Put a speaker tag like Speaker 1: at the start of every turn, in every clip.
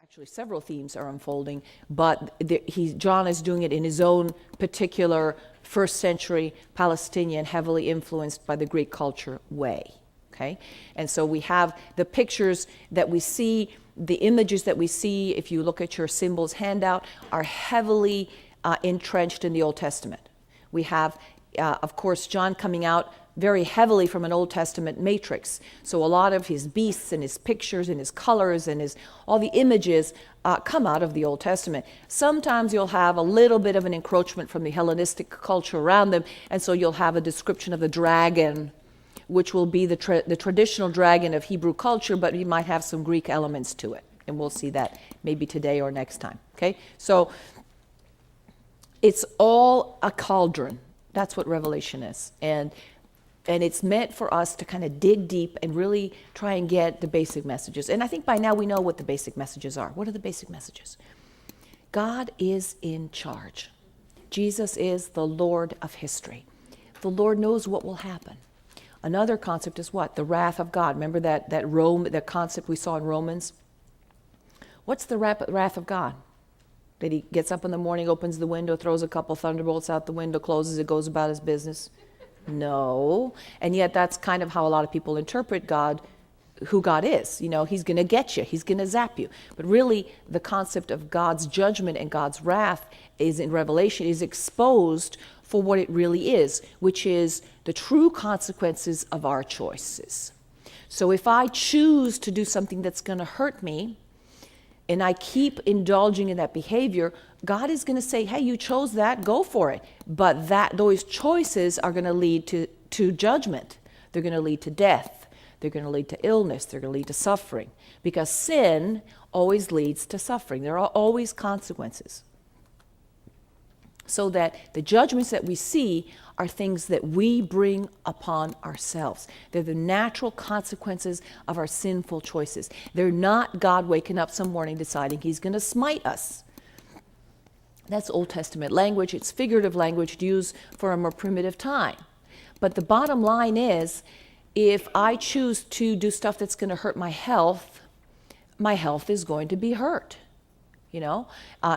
Speaker 1: Actually, several themes are unfolding, but John is doing it in his own particular first century Palestinian, heavily influenced by the Greek culture way. Okay? And so we have the pictures that we see, the images that we see, if you look at your symbols handout, are heavily entrenched in the Old Testament. We have, of course, John coming out very heavily from an Old Testament matrix. So a lot of his beasts and his pictures and his colors and all the images come out of the Old Testament. Sometimes you'll have a little bit of an encroachment from the Hellenistic culture around them, and so you'll have a description of the dragon, which will be the traditional dragon of Hebrew culture, but you might have some Greek elements to it. And we'll see that maybe today or next time. Okay? So it's all a cauldron. That's what Revelation is. And it's meant for us to kind of dig deep and really try and get the basic messages. And I think by now we know what the basic messages are. What are the basic messages? God is in charge. Jesus is the Lord of history. The Lord knows what will happen. Another concept is what? The wrath of God. Remember that concept we saw in Romans? What's the wrath of God? That he gets up in the morning, opens the window, throws a couple thunderbolts out the window, closes it, goes about his business? No. And yet that's kind of how a lot of people interpret God, who God is. You know, he's going to get you. He's going to zap you. But really, the concept of God's judgment and God's wrath is in Revelation, is exposed for what it really is, which is the true consequences of our choices. So if I choose to do something that's going to hurt me, and I keep indulging in that behavior, God is going to say, hey, you chose that, go for it. But those choices are going to lead to judgment. They're going to lead to death. They're going to lead to illness. They're going to lead to suffering. Because sin always leads to suffering. There are always consequences. So that the judgments that we see are things that we bring upon ourselves. They're the natural consequences of our sinful choices. They're not God waking up some morning deciding he's going to smite us. That's Old Testament language. It's figurative language used for a more primitive time. But the bottom line is, if I choose to do stuff that's going to hurt my health is going to be hurt. You know,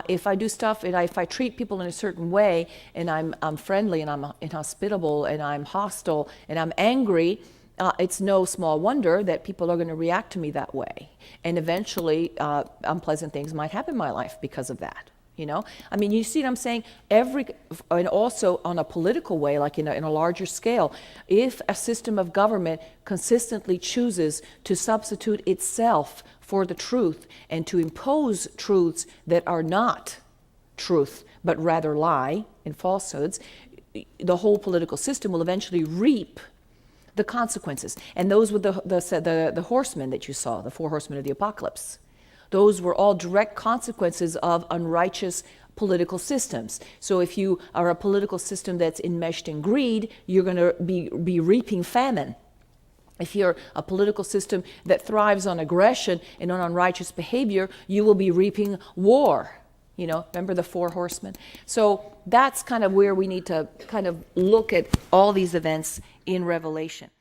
Speaker 1: if I do stuff, and if I treat people in a certain way, and I'm friendly, and I'm inhospitable, and I'm hostile, and I'm angry, it's no small wonder that people are going to react to me that way. And eventually, unpleasant things might happen in my life because of that. You know, I mean, you see what I'm saying? And also on a political way, like in a larger scale, if a system of government consistently chooses to substitute itself for the truth and to impose truths that are not truth, but rather lie and falsehoods, the whole political system will eventually reap the consequences. And those were the horsemen that you saw, the 4 horsemen of the apocalypse. Those were all direct consequences of unrighteous political systems. So if you are a political system that's enmeshed in greed, you're going to be reaping famine. If you're a political system that thrives on aggression and on unrighteous behavior, you will be reaping war. You know, remember the 4 horsemen? So that's kind of where we need to kind of look at all these events in Revelation.